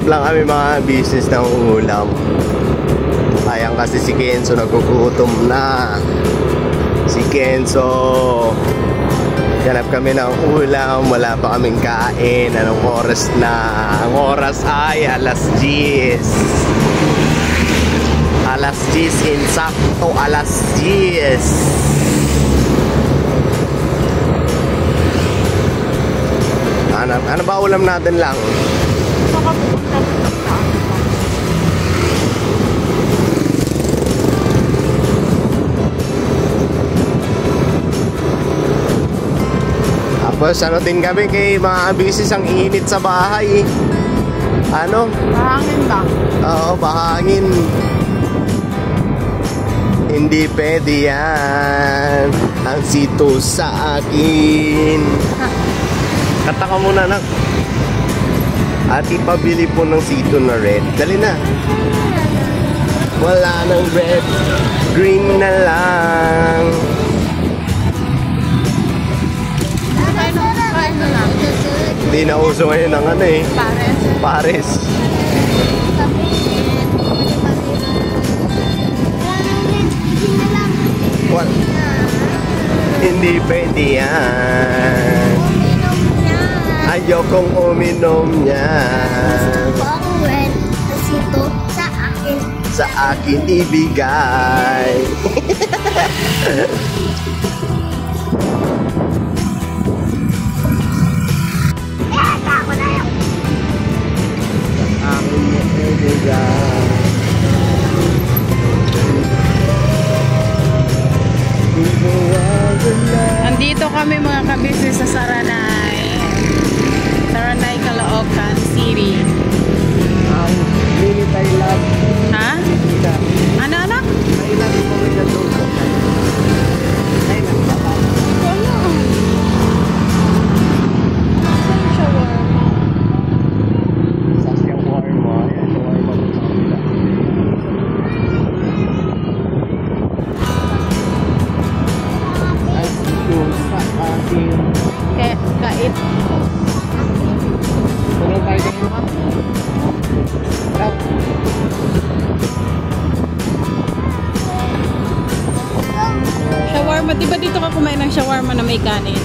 Naghahanap lang kami mga business ng ulam. Ayan kasi si Kenzo nagugutom na. Si Kenzo, hanap kami ng ulam, wala pa kaming kain. Anong oras na? Ang oras ay alas 10. Alas 10 insakto, alas 10. Ano ba ulam natin lang? Tapos ano din kami kay mga business, ang init sa bahay. Ano? Bahangin ba? Oo, bahangin. Hindi pwede yan. Ang sito sa akin. Kata ka muna na. At ipabili po ng sito na red. Dali na. Wala nang red. Green na lang. Hindi na uso ngayon ng ano eh. Pares. What? Hindi pwede yan. Ayokong uminom yan. Sito sa akin. Sa akin ibigay. Nandito kami mga kabisnes sa Saranay. Saranay, Caloocan City. Minute I love. Ha? Ano anak? I love you kami na doon. Ay, nagpapala. Wala. Saan shawarma? Sa shawarma. Ayan, shawarma doon sa kabila. Ay, ito sa akin. Kait. Tuloy tayo din mo. Stop. Shawarma. Diba dito ka kumain ng shawarma na may kanin?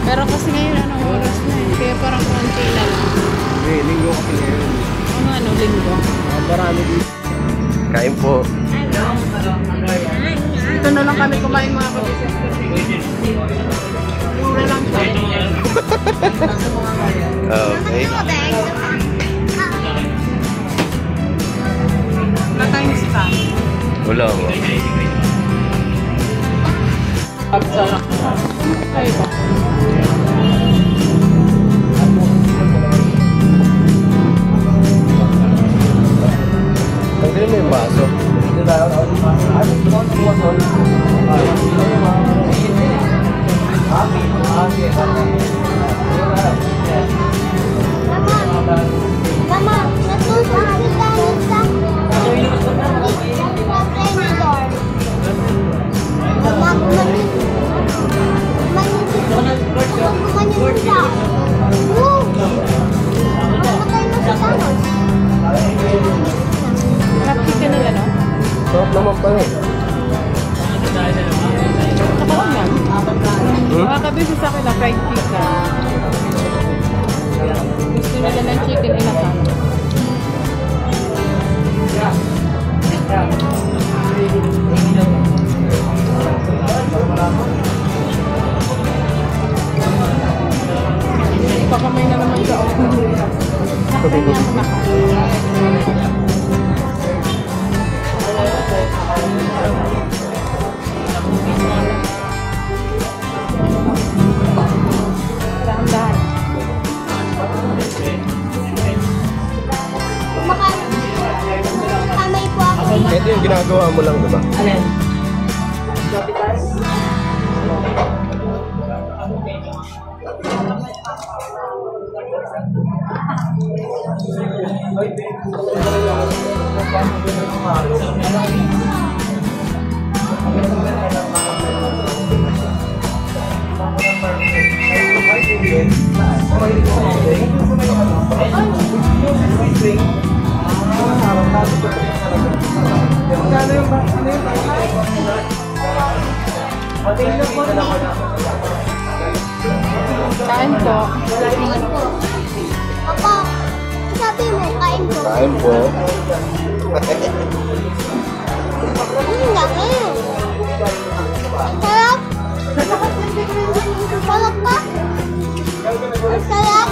Pero kasi ngayon anong oras na eh. Kaya parang konti na lang. Okay, linggo kami ngayon. Ano, linggo? Marami dito. Kain po. Ito na lang kami kumain mga kabisnes. Mura lang siya. Okay. Na-times ka. Wala mo. Absara. Ay ba? Tanggalin mo yung baso. Mama, natutunan tayo sa Prenador. Mama, kumanin siya. Woo! Mamatay na si Thanos. Happy ka nila, no? Sarap naman pala eh. Nakaon yan. Mga kabisnes sa akin na fried chicken. Gusto nila ng chicken inasal. Pakamay na naman ka. Nakita niya ako dahan-dahan. Kamay po ako. Ito yung ginagawa mo lang, diba? Alin? Ay, Kain po. Kain po. Laki. Sarap. Sarap pa. Sarap.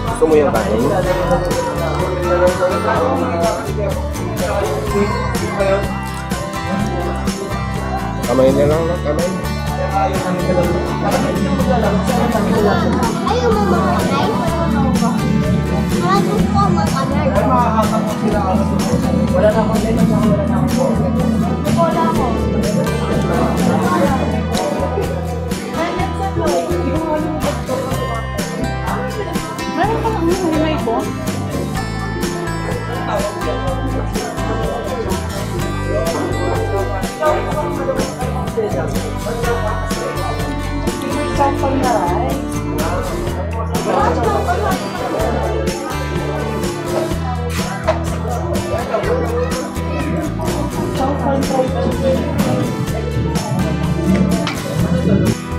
Gusto mo yung kain? Kamay na lang, kamay. Ayaw mo makamay? Wala gusto makamay. Wala na akong lemon, wala na akong Wala ko. Meron ka lang yung himay ko?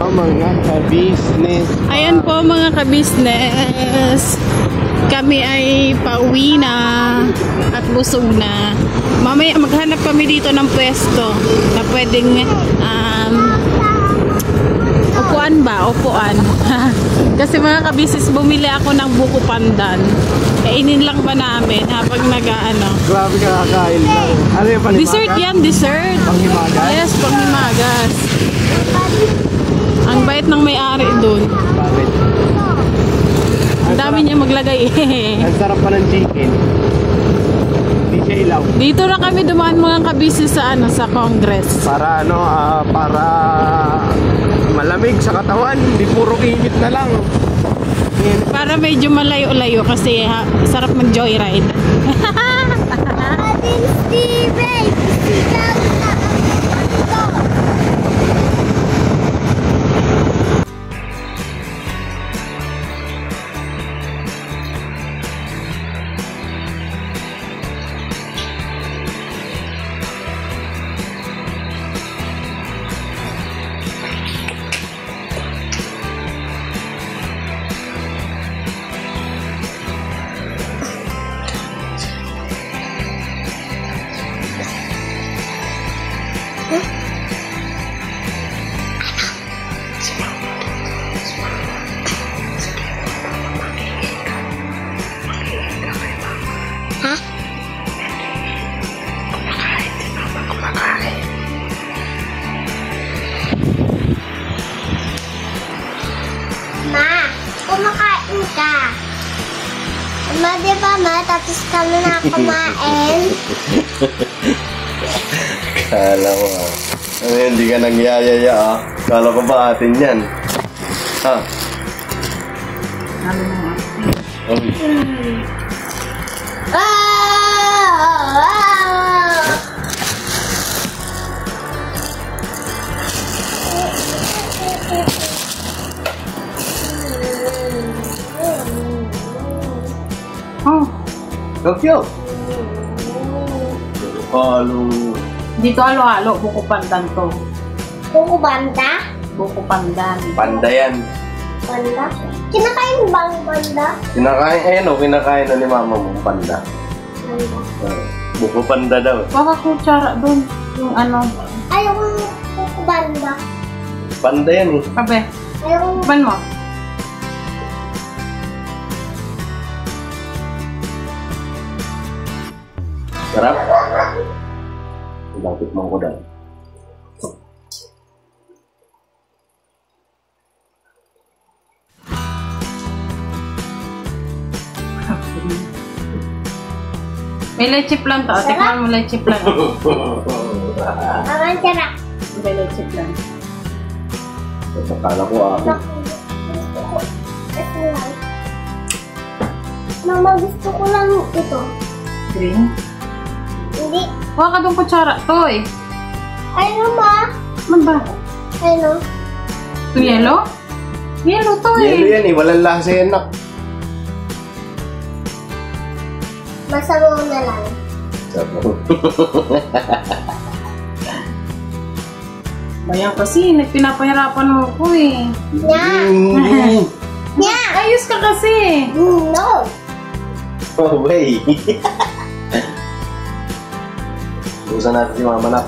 Mga ka-business. Ayan po mga ka-business. Kami ay pauwi na at busog na. Mamaya maghanap kami dito ng pwesto na pwedeng upuan ba? Upuan. Kasi mga ka-business, bumili ako ng buko pandan. Kainin lang ba namin habang nag-ano. Grabe ka kakain lang. Ano yung panibaga? Dessert yan, dessert. Panghimagas? Yes, panghimagas. Ang bait ng may-ari doon. Bakit? Ang dami niya maglagay eh. Ang sarap pa ng chicken. Hindi siya ilaw. Dito na kami dumaan mga kabisi sa sa Congress. Para para malamig sa katawan. Hindi puro init na lang. Para medyo malayo-layo kasi sarap mag-joyride. Atin Steven! Sigaw na ang ito! Ma, kumakain ka. Ma, di ba ma, tapos kami na kumain. Kala ko Ano yun, hindi ka nagyayaya Kala ko ba atin yan? Ha? Uy. Oh, Tokyo. Halo. dito halo-halo, buko pandan to. Buko banda? Buko pandan. Panda yan. Banda? Kinakain mo ba ang banda? Kinakain, kinakain na ni mama mo panda. Banda. Buko panda daw. Baka kutsara doon. Yung ano. Ayaw ko buko banda. Panda yan eh. Kabe, Ayaw ko. ban mo. Sarap. Ibang tikman ko daw. May leche plan to. Tikman mo leche plan. Ang sarap. May leche plan. Akala ko Ito lang. Mama, gusto ko lang ito. Green. Hindi. Huwag ka doon kutsara to eh. Ano ma? Man ba? Ano? Ito yellow? Yellow to Yelo eh. yan eh. Walang lasa yan nak. Masabaw na lang. Sabaw. Bayan kasi, pinapahirapan mo ko eh. Yeah. Ayos ka kasi. No. Oh, way. Busan natin si mama na.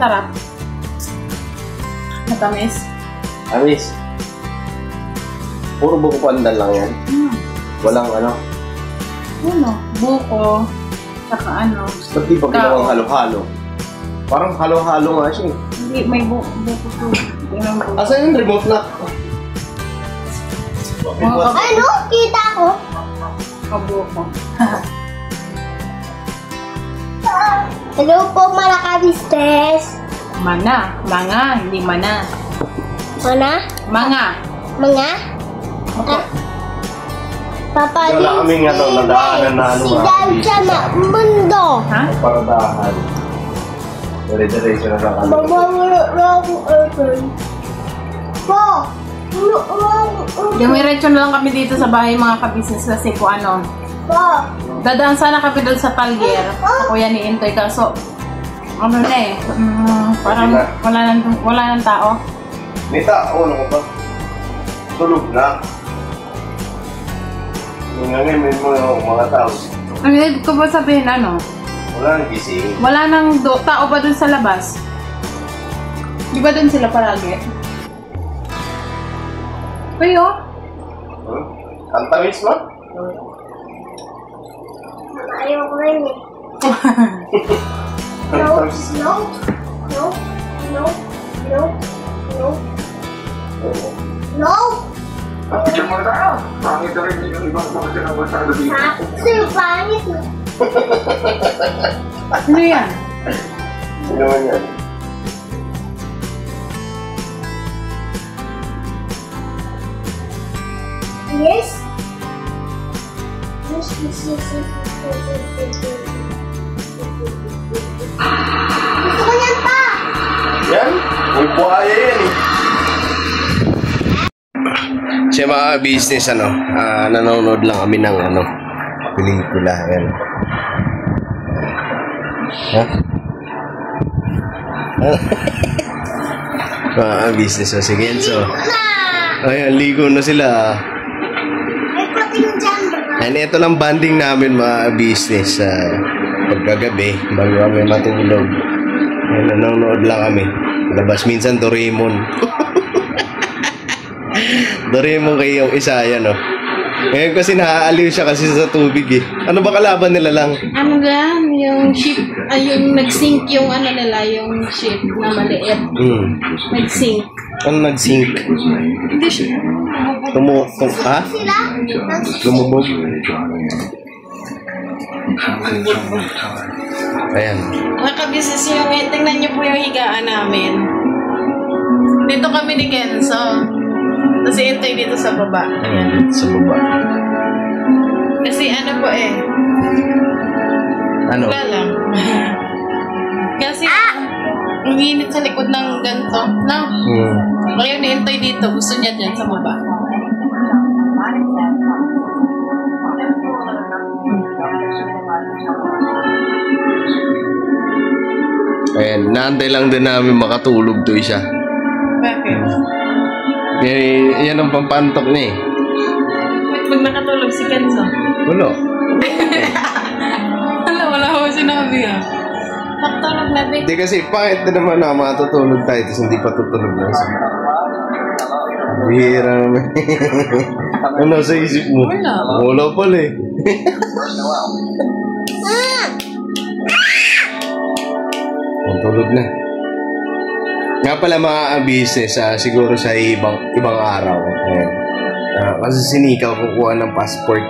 Sarap. Matamis. Amis. Puro buko pandan lang yan. Walang ano. Ano? Buko. Saka ano. Ba't di ba ginawang halo-halo? Parang halo-halo nga siya eh. Hindi, may buko to. Asa yung remote na? Ano? Kita ko. Buko. Hello po, mga kabisnes. Mana. Manga. Hindi mana. Mana? Manga. Mga? Opo. Papa, Wala kaming ano, nadaanan na ano si mga Dad kabisnes. sa mundo. Ha? Paradahan. Dire-diretso na lang kami. Mama, wala akong aircon. Po! Wala akong aircon. Dumiretso na lang kami dito sa bahay mga kabisnes kasi kung ano. Po! Dadaan sana kami doon sa Talyer. Sa kuya ni Intoy. Kaso, ano na eh. Parang wala nang tao. Nita, ano ko ba? Tulog na. Ngayon may mga tao. Ano ko ba sabihin ano? Wala nang gising. Wala nang tao ba doon sa labas? Di ba doon sila palagi? Kayo? Ang tamis mo? Ayaw ko rin eh. Ang No, tamis. no, no, no, no, no, no. Picture mo na tayo. Pangit na rin yung ibang mga sinabasado dito. Sa'yo, pangit eh. Ano yan? Ano naman yan? Yes? Yes, yes, yes, yes, yes. Gusto ko yan pa! Yan? May buhaya yan eh. Siya mga business nanonood lang kami ng pelikula. Yan. Ha? Mga business. So, sige. So, ayan, ligo na sila. May protein dyan, bro. And ito lang banding namin mga business pagkagabi bago kami matulog. Ayan, nanonood lang kami. Labas minsan Doraemon. Doraemon kayo yung isa yan, no? Ngayon kasi naaaliw siya kasi sa tubig eh. Ano ba kalaban nila lang? Ano lang, yung ship, yung nag-sink yung ano nila, yung ship na maliit. Nag-sink. Ano nag-sink? Hindi siya. Ha? Sila? Lumubog? Ayan. Mga kabisnes yung, tingnan niyo po yung higaan namin. Dito kami ni Kenzo. Tapos Intoy dito sa baba. Ayan. Sa baba. Kasi ano po eh. Ano? Wala lang. Kasi ang init sa likod ng ganito. No? Ngayon ni Intoy dito. Gusto niya dyan sa baba. Ayan. Naantay lang din namin makatulog to isa. Bakit? Yan ang pampantok niya eh. Pag nakatulog si Kenzo. Wala. Wala ko sinabi ah. Nakatulog na big. Hindi kasi pangit na naman na matutulog tayo tapos hindi pa tutulog na isa. Bihira naman. Ano sa isip mo? Wala. Wala pala eh. Tulog na. Nga pala mga business, siguro sa ibang araw. Kasi sinikaw kukuha ng passport.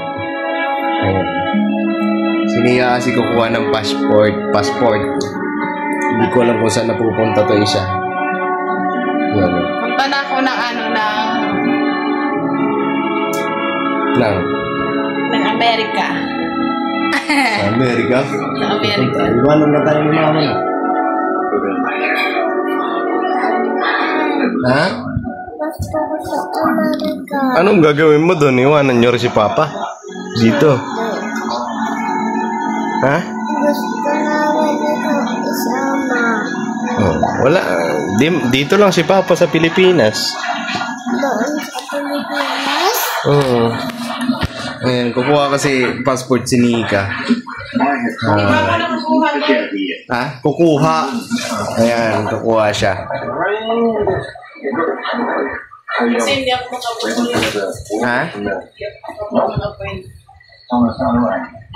Sinika kasi kukuha ng passport. Hindi ko alam kung saan napupunta to isa. Yan. Punta na ako ng ng Amerika. Sa Amerika? Sa Amerika. Iwanan na tayo ng mama na. Ha? Basta ko sa Amerika. Anong gagawin mo doon? Iwanan nyo rin si Papa? Dito. Ha? Gusto namin ikaw isama. Oh, wala. Dito lang si Papa sa Pilipinas. Doon sa Pilipinas. Oo. Ayan, kukuha kasi passport si Nika. Kukuha. Ayan, kukuha siya. Kasi hindi ako makapunta. Ha?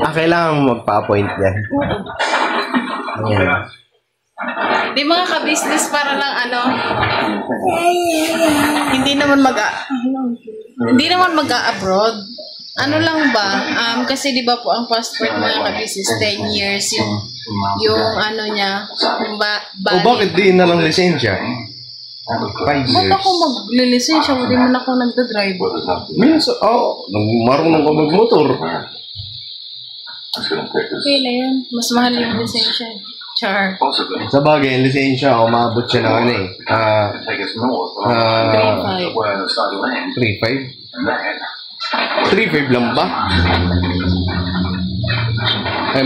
Kailangan mo magpa-appoint yan. Ayan. Di mga ka-business para lang hindi naman mag-abroad. Ano lang ba? Kasi di ba po ang passport mga ka-business 10 years yung ano niya, yung Bakit di na lang lisensya? 5 years. Ba't ako maglilisensya? Hindi man ako nagdadrive. Minsan, marunong ka magmotor. Okay na yun. Mas mahal yung lisensya. Char. Sa bagay, yung lisensya, umabot siya ng 3.5? 3.5 lang ba?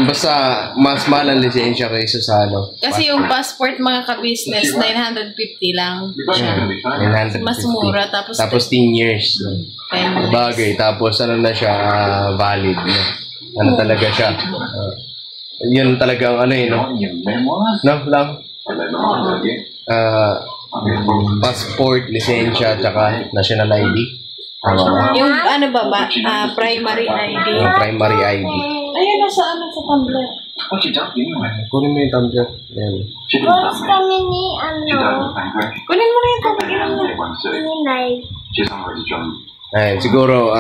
Basta mas mahal ang lisensya kaysa sa Kasi yung passport mga ka-business, 950 lang siya. 950. Mas mura. Tapos 10 years. Bagay. Tapos na siya, valid. Talaga siya. Yun talagang no? No, lang. Passport, lisensya, tsaka national ID. Yung primary ID. Primary ID. Ayun, sa tumbler. Kunin mo yung tumbler. Ayan. Boss kami ni Kunin mo na yung tumbler. Ninay. Ayan, siguro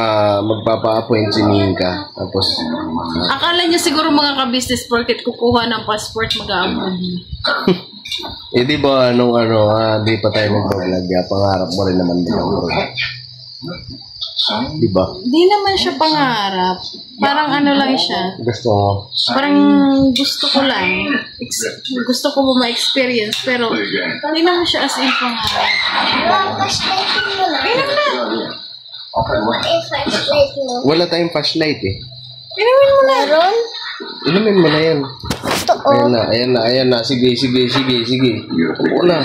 magpapa-appoint si Nika. Tapos Akala niyo siguro mga ka-business porket kukuha ng passport mag-aabot. di ba di pa tayo mag-vlog. Pangarap mo rin naman din ang vlog. Di ba? Di naman siya pangarap. Parang lang siya. Gusto mo? Parang gusto ko lang. Gusto ko ba ma-experience. Pero hindi naman siya as in pangarap. Flashlight mo na. Flashlight mo. Wala tayong flashlight Inumin mo na. Meron? Inumin mo na yan. Totoo. Ayan na. Sige. Upo na.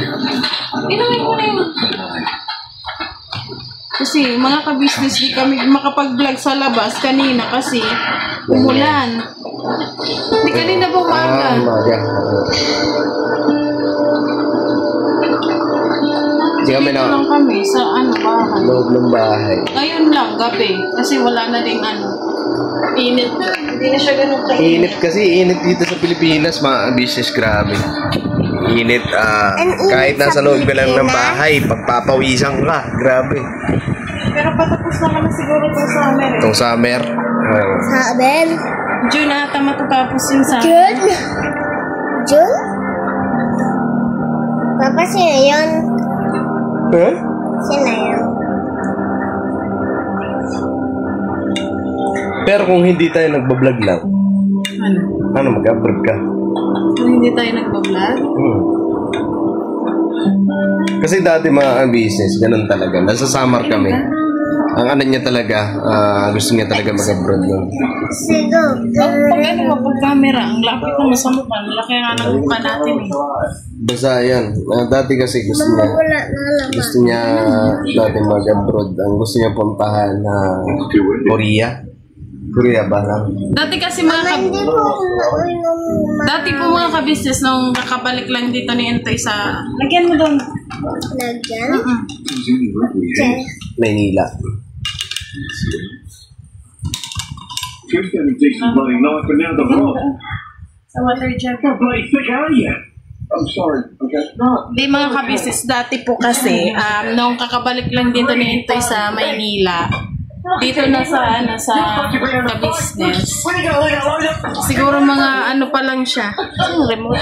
Inumin mo na yun. Kasi mga ka-business di kami makapag-vlog sa labas kanina kasi umulan. Di kanina po umaga. Kami na lang kami sa bahay. loob ng bahay. Ngayon lang, gabi. Kasi wala na ding init. Hindi na siya ganun kainit. Init dito sa Pilipinas, mga business, grabe. Init, kahit nasa loob ka lang ng bahay, pagpapawisan ka, grabe. Pero patapos naman na siguro itong summer. Itong summer. Saben. June ata matatapos yung summer. June? Papa, sino yun? Sino yun? Pero kung hindi tayo nagbablog lang, mag-upload ka? Kung hindi tayo nagbablog? Kasi dati mga business, ganun talaga. Nasa summer kami. Ang niya talaga, gusto niya talaga mag-abroad nun. Pag mapag-camera, ang lapit naman sa mukha. Malaki nga ng mukha natin Basta yan. Dati kasi gusto niya natin mag-abroad. Ang gusto niya puntahan Korea. Korea ba lang? Dati kasi dati po mga ka-business nung nakabalik lang dito ni Entoy sa... Lagyan mo doon. Lagyan? Maynila. Sa water jet. Di mga ka-business, dati po kasi, nung kakabalik lang dito ni Entoy sa Maynila, dito na sa ka-business. Siguro mga pa lang siya. Remote.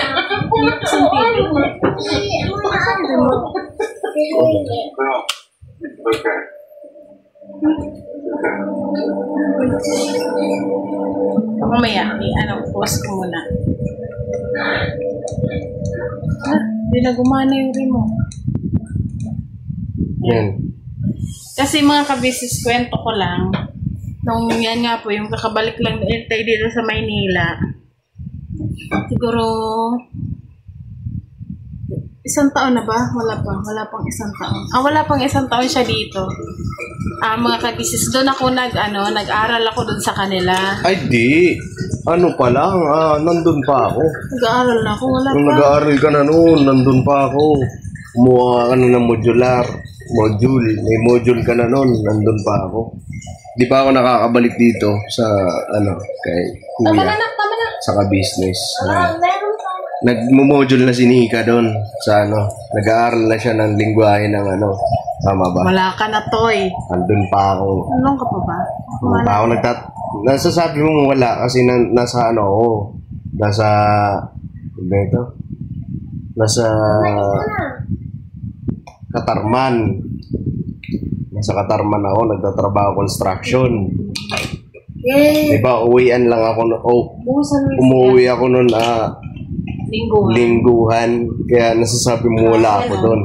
Mamaya, post ko muna. Hindi na gumana yung remote. Yan. Kasi mga kabisis, kwento ko lang. Nung yan nga po, yung kakabalik lang tayo dito sa Maynila. Siguro, 1 taon na ba? Wala pang 1 taon. Wala pang 1 taon siya dito. Mga kabisis, doon ako nag-aral ako doon sa kanila. Ay, di. Ano pa lang, nandun pa ako. Nag-aaral na ako, wala Nung pa. nag-aaral ka na noon, nandun pa ako. Kumuha ka na ng module. May module ka na noon, nandun pa ako. Di pa ako nakakabalik dito sa, kay Tama kuya. na. Sa ka-business. Meron pa. Nag-module na si Nika doon sa nag-aaral na siya ng lingwahe ng tama ba? Wala ka na, Toy. Nandun pa ako. Anong ka pa ba? Nandun pa ako nasasabi mo wala kasi nasa nasa nasa Katarman. Nasa Katarman ako, nagtatrabaho construction. Yay! Diba, uwian lang ako, Buhusan mo umuwi ako noon linggo. lingguhan, kaya nasasabi mo wala ako doon.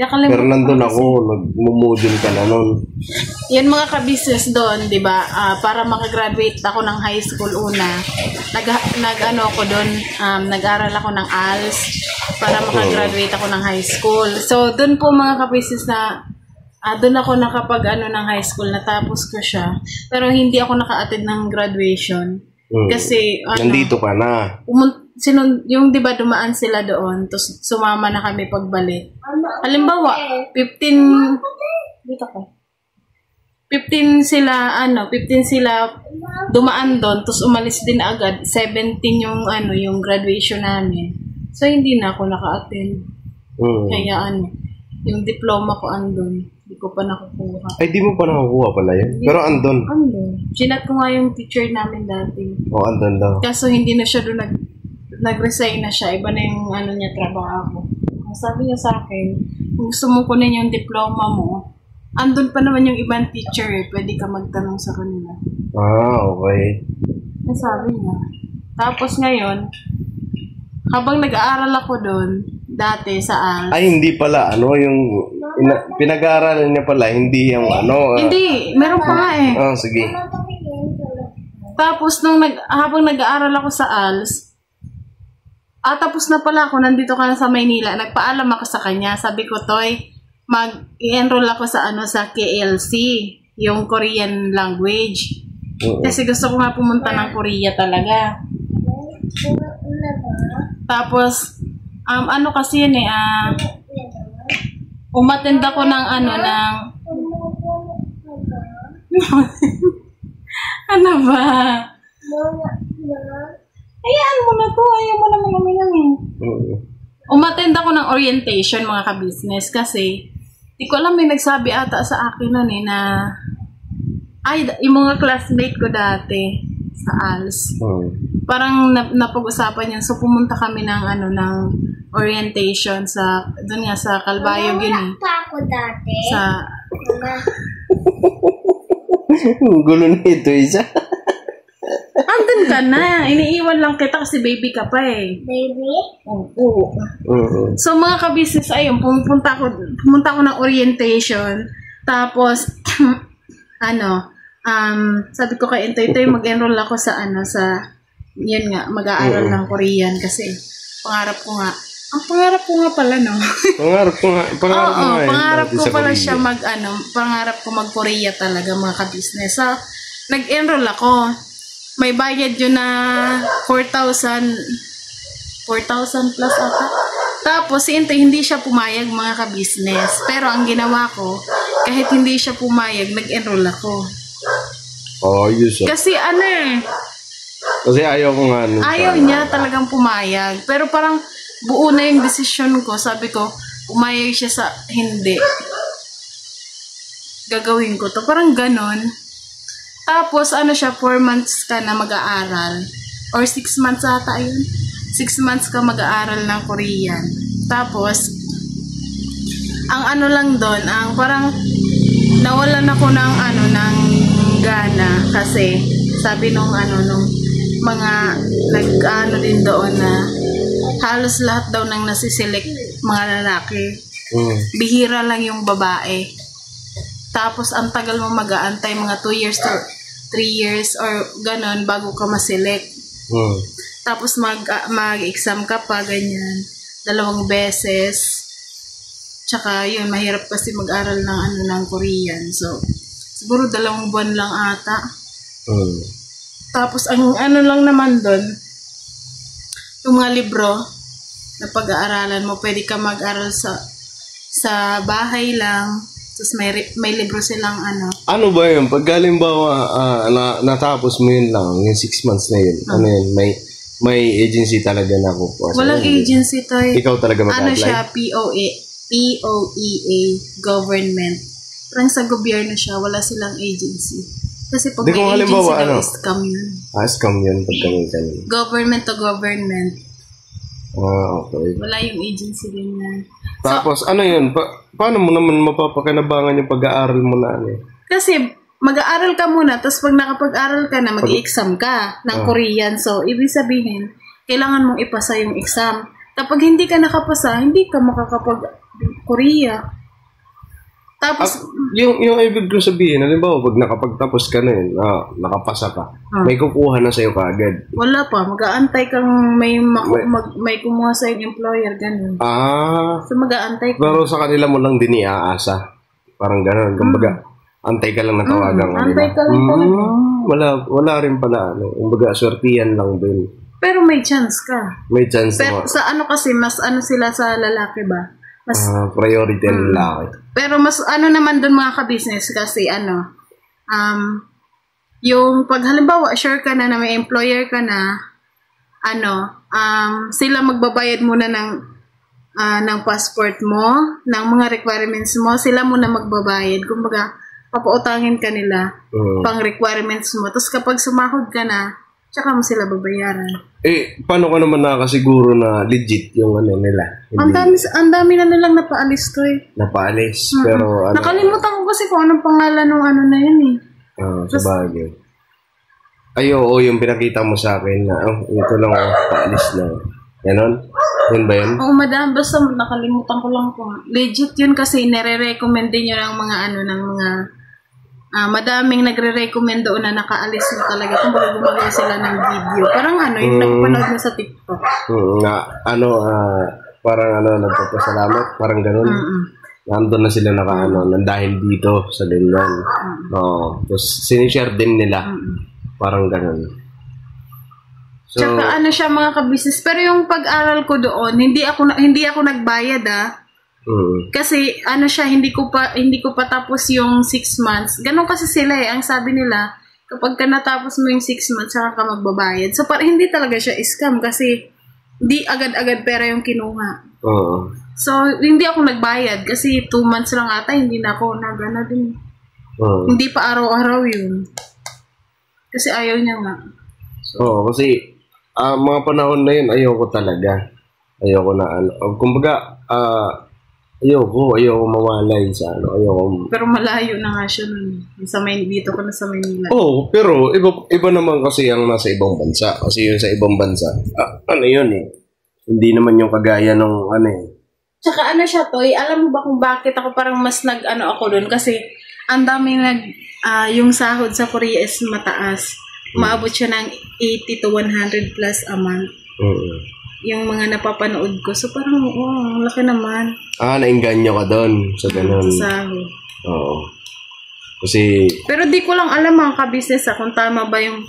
Pero nandun ako, nag-module ka na noon. Yan mga ka-business doon, di ba? Para makagraduate ako ng high school una, nag-aral ako ng ALS para makagraduate ako ng high school. So, doon po mga ka-business na doon ako nakapag ng high school, natapos ko siya. Pero hindi ako naka-attend ng graduation. Kasi, Nandito ka na. yung 'di ba dumaan sila doon, tapos sumama na kami pagbalik. Halimbawa, 15 sila dumaan doon, tapos umalis din agad. 17 yung graduation namin. So hindi na ako naka-attend. Kaya yung diploma ko andun, hindi ko pa nakukuha. Ay, di mo pa nakakuha pala yun. Pero andun. Sinat ko nga yung teacher namin dati. Andun daw. Kaso hindi na siya doon nag-resign na siya. Iba na yung niya trabaho. Sabi niya sa akin, kung gusto mo kunin yung diploma mo, andun pa naman yung ibang teacher pwede ka magtanong sa kanila. Okay. Sabi niya. Tapos ngayon, habang nag-aaral ako doon, dati sa ALS. Ay, hindi pala. Yung pinag-aaralan niya pala, hindi yung Hindi, meron pa nga sige. Tapos, habang nag-aaral ako sa ALS, tapos na pala ako, nandito ka na sa Maynila, nagpaalam ako sa kanya. Sabi ko, Toy, mag-enroll ako sa sa KLC, yung Korean language. Kasi gusto ko nga pumunta ng Korea talaga. Tapos, kasi yun umattend ako ng ano ba? Hayaan mo na to. Ayaw mo naman namin. Umattend ako ng orientation, mga ka-business, kasi di ko alam, may nagsabi ata sa akin na yung mga classmate ko dati sa ALS. Parang napag-usapan yan. So, pumunta kami ng orientation doon nga sa Calbayog yun pa ako dati. Gulo na ito, isa. Andun ka na. Iniiwan lang kita kasi baby ka pa Baby? Oo. So, mga ka-business, ayun, pumunta ako ng orientation. Tapos, sabi ko kay Intoy, mag-enroll ako yun nga, mag-aaral ng Korean kasi pangarap ko nga pala, no? Pangarap ko pala siya pangarap ko mag-Korea talaga, mga ka-business. So, nag-enroll ako. May bayad yun na 4,000 plus ata. Tapos, si Intoy, hindi siya pumayag, mga ka-business. Pero, ang ginawa ko, kahit hindi siya pumayag, nag-enroll ako. Kasi Kasi ayaw ko nga. Ayaw niya talagang pumayag. Pero parang buo na yung desisyon ko. Sabi ko, pumayag siya sa hindi. Gagawin ko to. Parang ganon. Tapos, 4 months ka na mag-aaral. Or 6 months ata yun. 6 months ka mag-aaral ng Korean. Tapos, ang lang doon, parang nawalan ako ng gana. Kasi, sabi nung mga din doon na halos lahat daw nang nasiselect mga lalaki. Bihira lang yung babae. Tapos ang tagal mo mag-aantay, mga 2 years to 3 years or ganon bago ka ma-select. Tapos mag-exam ka pa, ganyan. 2 beses. Tsaka yun, mahirap kasi mag-aral ng Korean. So, siguro 2 buwan lang ata. Tapos ang lang naman doon, yung mga libro na pag-aaralan mo, pwede ka mag-aral sa bahay lang. Tapos may libro silang Ano ba yun? Pag halimbawa natapos mo yun lang, yung 6 months na yun, ano yun, may agency talaga na kukuha. Walang agency tayo. Ikaw talaga mag-apply? Siya, POEA, government. Parang sa gobyerno siya, wala silang agency. Kasi pag may agency daw, scam yun. Scam yun pag ganyan. Government to government. Okay. Wala yung agency din yan. Tapos, ano yun? Paano mo naman mapapakinabangan yung pag-aaral mo na Kasi, mag-aaral ka muna, tapos pag nakapag-aral ka na, mag-exam ka ng Korean. So, ibig sabihin, kailangan mong ipasa yung exam. Kapag hindi ka nakapasa, hindi ka makakapag-Korea. Tapos, yung ibig ko sabihin, halimbawa, pag nakapagtapos ka na yun, nakapasa ka, may kukuha na sa'yo kaagad. Wala pa, mag-aantay kang may kumuha sa'yo yung employer, ganun. So, mag-aantay ka. Pero sa kanila mo lang din iaasa. Parang ganun, kumbaga, antay ka lang na tawagan. Antay ka lang wala rin pala, kumbaga, aswertihan lang din. Pero may chance ka. May chance pero, sa kasi, mas sila sa lalaki ba? Mas priority ang lalaki. Pero mas naman doon mga ka-business kasi yung pag halimbawa sure ka na may employer ka na sila magbabayad muna ng passport mo, ng mga requirements mo, sila muna magbabayad. Kumbaga papautangin ka nila pang requirements mo. Tapos kapag sumahod ka na, tsaka mo sila babayaran. Paano ka naman nakasiguro na legit yung nila? Ang dami na nilang napaalis to Napaalis? Pero nakalimutan ko kasi kung anong pangalan ng na yun sabagay. Yung pinakita mo sa akin na, ito lang paalis na. Ganon? Yun ba yun? Oo, madam. Basta nakalimutan ko lang po. Legit yun kasi nire-recommend din yun ng mga madaming nagre-recommend doon na nakaalis na talaga kung baga gumagawa sila ng video. Parang yung nagpanood na sa TikTok. Parang nagpapasalamat, parang ganun. Nandun na sila dahil dito sa ganyan. Tapos sinishare din nila. Parang ganun. So, tsaka siya mga ka-business. Pero yung pag-aral ko doon, hindi ako nagbayad Kasi siya, hindi ko pa tapos yung 6 months. Ganon kasi sila ang sabi nila, kapag ka natapos mo yung 6 months, saka ka magbabayad. So hindi talaga siya scam kasi hindi agad-agad pera yung kinuha. So hindi ako nagbayad kasi 2 months lang ata, hindi na ako nagana din. Hindi pa araw-araw yun. Kasi ayaw niya nga. Kasi mga panahon na yun, ayoko talaga. Ayoko na kumbaga, ayoko mawalay sa ayoko. Pero malayo na nga siya nun. Dito ko na sa Maynila. Pero iba naman kasi ang nasa ibang bansa. Kasi yun sa ibang bansa, yun hindi naman yung kagaya nung Tsaka siya, Toy, alam mo ba kung bakit ako parang mas ako dun? Kasi ang dami yung sahod sa Korea is mataas. Maabot siya ng 80 to 100 plus a month. Yung mga napapanood ko. So parang, laki naman. Nainganyo ka doon sa ganun. Sa sahod. Kasi... Pero di ko lang alam mga ka-business kung tama ba yung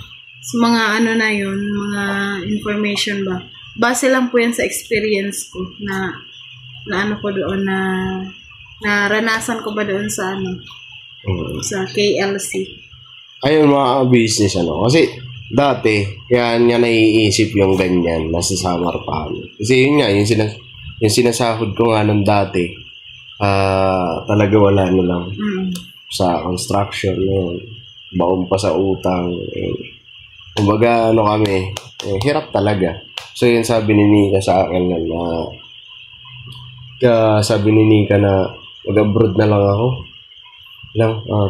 mga na yun, mga information ba. Base lang po yan sa experience ko na ko doon na naranasan ko ba doon sa sa KLC. Ayun mga business kasi dati, kaya niya naiisip yung ganyan, nasa Samarpan. Kasi yun nga, yung sinasahod ko nga nung dati, talaga wala na lang. Sa construction, baon pa sa utang. Kumbaga, kami, hirap talaga. So yun sabi ni Nika sa akin sabi ni Nika na mag-abroad na lang ako.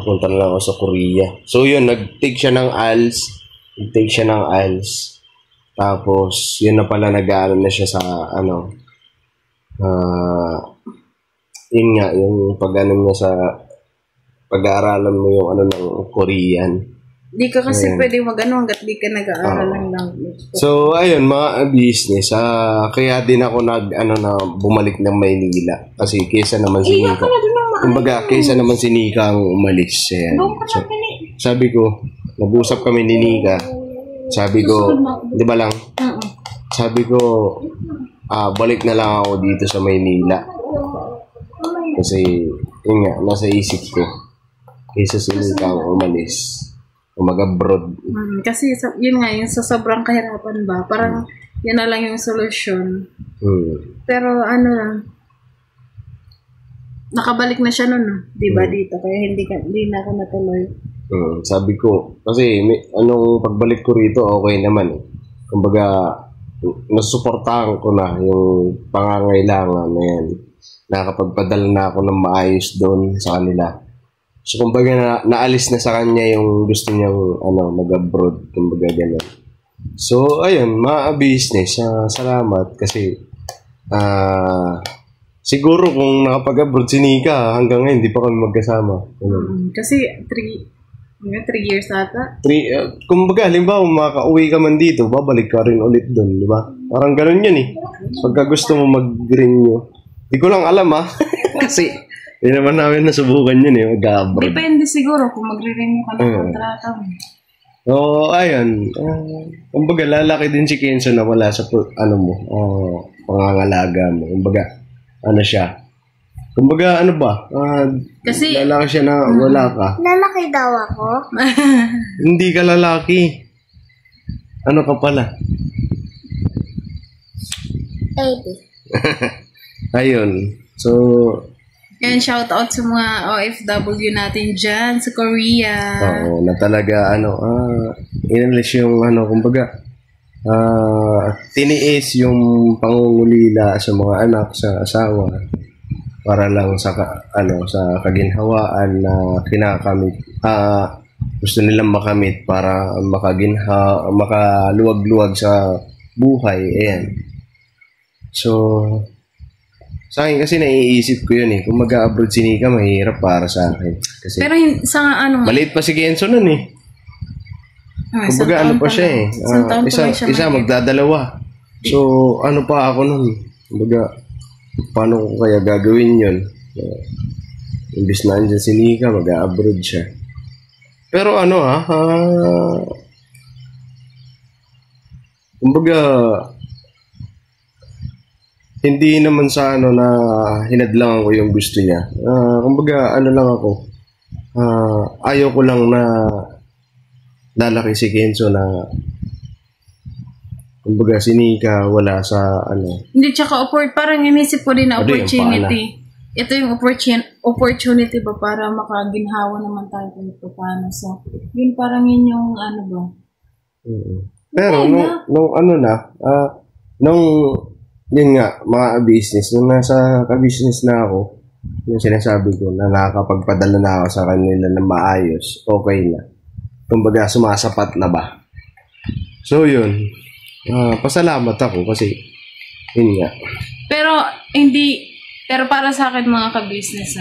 Punta na lang ako sa Korea. So yun, nag-take siya ng IELTS. Tapos, yun na pala nag-aaral na siya sa yun nga, yung pag-ano niya sa pag-aaralan mo yung ano ng Korean. Di ka kasi Ayan. pwede mag-ano hanggat di ka nag-aaral ng language. So, ayun, mga business, kaya din ako bumalik ng Maynila. Kasi kesa naman si Nika. Kumbaga, kesa naman si Nika ang umalis. Ayan. So, sabi ko, nag-usap kami ni Nika. Sabi ko, di ba lang? Sabi ko, balik na lang ako dito sa Maynila. Kasi, yun nga, nasa isip ko. Kesa si Nika ang umalis. Mag-abroad. Kasi yun nga, yung sa sobrang kahirapan ba, parang yan na lang yung solusyon. Pero ano lang, nakabalik na siya nun, di ba dito? Kaya hindi na ako natuloy. Sabi ko, kasi anong pagbalik ko rito, okay naman. Kumbaga, nasusuportahan ko na yung pangangailangan na yan. Nakapagpadala na ako ng maayos doon sa kanila. So, kumbaga, naalis na sa kanya yung gusto niyang mag-abroad. Kumbaga, gano'n. So, ayun, mga business. Salamat kasi siguro kung nakapag-abroad si Nika, hanggang ngayon, hindi pa kami magkasama. Kasi 3 years ata. Kumbaga, halimbawa, makaka-uwi ka man dito, babalik ka rin ulit doon, di ba? Parang gano'n yun eh. Pagka gusto mo mag-renew. Hindi ko lang alam kasi hindi naman namin nasubukan yun eh, mag-abroad. Depende siguro kung magre-renew ka ng kontrata mo. So, ayun. Kumbaga, lalaki din si Kenzo na wala sa pangangalaga mo. Kumbaga, siya. Kumbaga, kasi, lalaki siya na wala ka. Lalaki daw ako? Hindi ka lalaki. Ano ka pala? Baby. Ayun. So, yan, shout out sa mga OFW natin dyan sa Korea. Oo, na talaga, inalis yung, kumbaga, tiniis yung pangungulila sa mga anak, sa asawa, para lang sa kaginhawaan na kinakamit, gusto nilang makamit para makaluwag-luwag sa buhay. Ayan. So, sa akin kasi naiisip ko yun eh. Kung mag-abroad si Nika, mahirap para sa akin. Kasi pero sa maliit pa si Kenzo nun eh. Kumbaga pa siya eh. Isa magdadalawa. So, pa ako nun. Kumbaga, paano ko kaya gagawin yun? Imbis na andyan si Nika, mag-abroad siya. Pero kumbaga, hindi naman sa na hinadlangan ko yung gusto niya. Kumbaga, lang ako. Ayaw ko lang na lalaki si Kenzo na kumbaga si Nika wala sa Hindi, tsaka parang inisip ko din na opportunity. Ito yung opportunity ba para makaginhawa naman tayo kahit paano. So, yun parang yun yung ba. Pero yun nga, mga business, nung nasa ka-business na ako, yung sinasabi ko na nakakapagpadala na ako sa kanila na maayos, okay na. Kumbaga, sumasapat na ba? So, yun. Pasalamat ako kasi, yun nga. Pero para sa akin mga ka-business,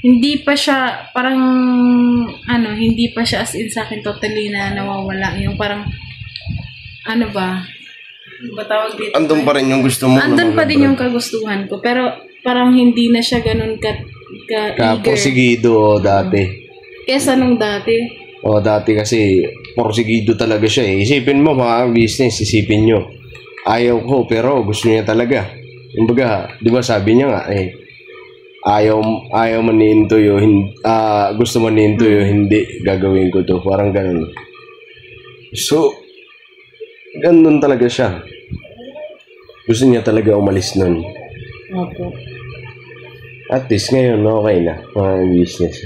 hindi pa siya, parang, hindi pa siya as in sa akin totally na nawawala. Yung parang, batawag dito. Andun pa rin yung gusto mo. Andun pa din yung kagustuhan ko. Pero parang hindi na siya ganun ka-eager. Porsigido dati. Kesa nung dati. Dati kasi porsigido talaga siya eh. Isipin mo mga business, isipin nyo. Ayaw ko pero gusto niya talaga. Kumbaga, di ba sabi niya nga ayaw man ni Intoyo, gusto man ni Intoyo, hindi gagawin ko to. Parang ganun. So, ganun talaga siya. Gusto niya talaga umalis nun. Okay. At least ngayon, okay na. Mga business.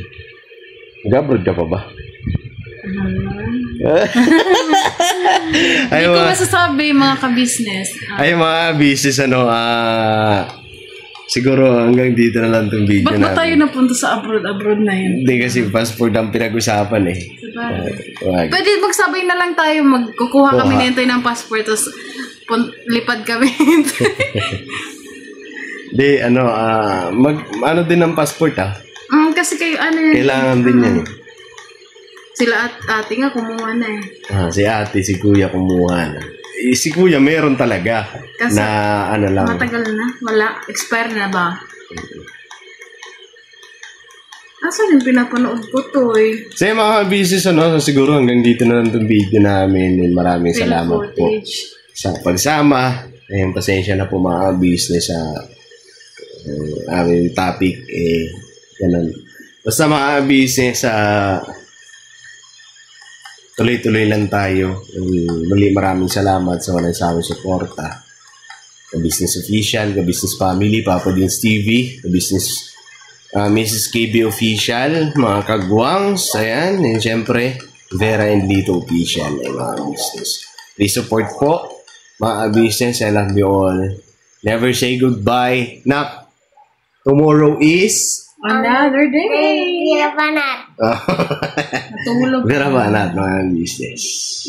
Mag-abroad ka pa ba? Hindi ko masasabi mga ka-business. Ay mga business, siguro hanggang dito na lang itong video natin. Ba't ba tayo napunta sa abroad na yun? Hindi kasi passport ang pinag-usapan eh. Pwede magsabay na lang tayo, magkukuha kami nito ng passport, tapos lipad kami. Di, din ng passport kasi kayo ano yan. Kailangan din yan eh. Sila at ate nga kumuha na eh. Si ate, si kuya kumuha na. Si kuya meron talaga. Kasi na ano lang. matagal na. Wala. Expire na ba? Asan yung pinapanood ko to eh? Sa mga business, siguro hanggang dito na lang itong video namin. Maraming salamat po sa pagsama. Pasensya na po mga business sa aming topic. Ganun. Basta mga business, tuloy-tuloy lang tayo. Muli maraming salamat sa walang sawang suporta. Ka-Business Official, Ka-Business Family, Papa Dins TV, Ka-Business Mrs. KB Official, mga kagwangs, ayan, and syempre, Vera and Lito Official, ay mga business. Please support po, mga business. I love you all. Never say goodbye. Nak, tomorrow is another day. Vera Banat. Natulog. Vera Banat, mga business.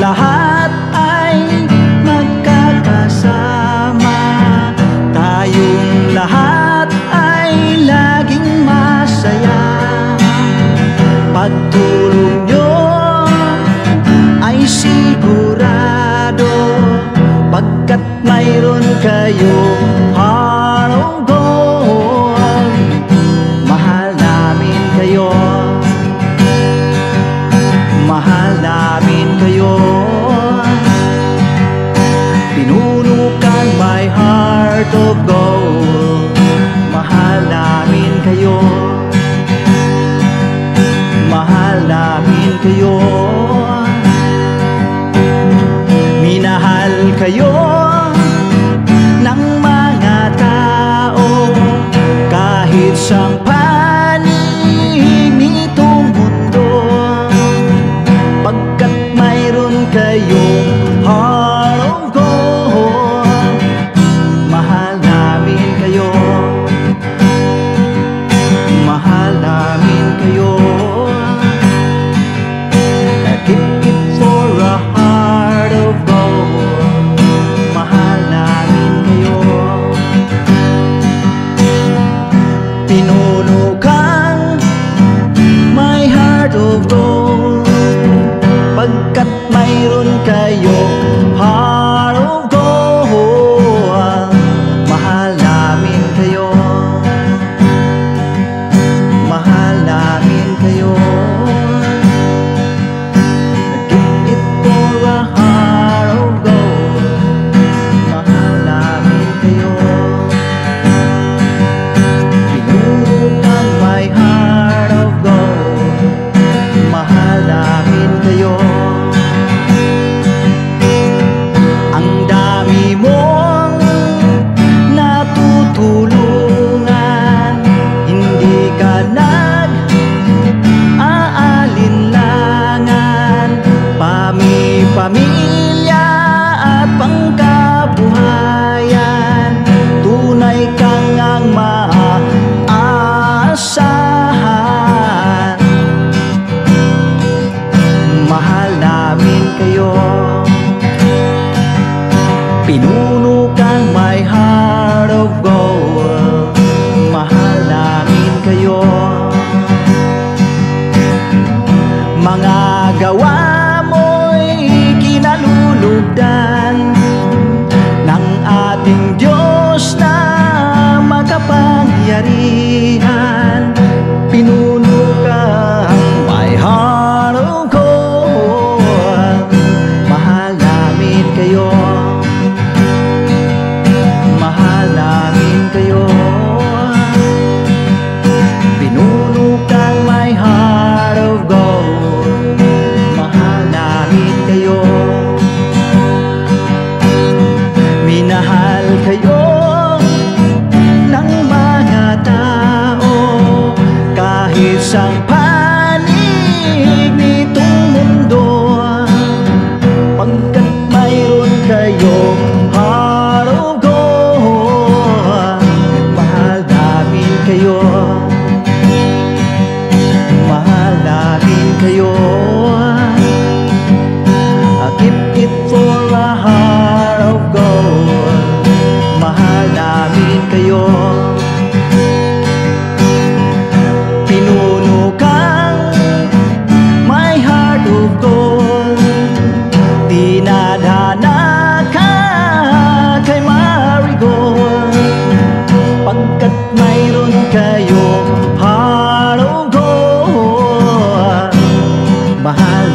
Lahat ay magkakasama, tayong lahat ay laging masaya. Pagtulong nyo ay sigurado, pagkat mayroon kayong heart of gold. Mahal namin kayo, mahal namin kayo. Pinuno kang my heart of gold. Mahal namin kayo, mahal namin kayo. Minahal kayo ng mga tao kahit sang panig nitong mundo, pagkat mayroon kayong heart of gold. Mahal namin kayo, mahal namin kayo. Keep it for a heart of gold. Mahal namin kayo. Pinuno kang my heart of gold, pagkat mayroon kayong heart of gold. Mahal namin kayo, mahal namin kayo. Give it for a heart of gold. Mahal namin kayo. Pinuno kang my heart of gold. Mahal namin kayo. Ang dami mong natutulungan, hindi ka nag-aalinlangan. Pamilya at pangkabuhayan, tunay kang ang maaasahan. Mahal namin kayo, pinuno kang my heart of gold. Mahal namin kayo. Mga gawa mo'y kinalulugdan,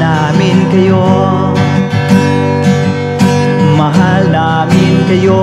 namin kayo. Mahal namin kayo.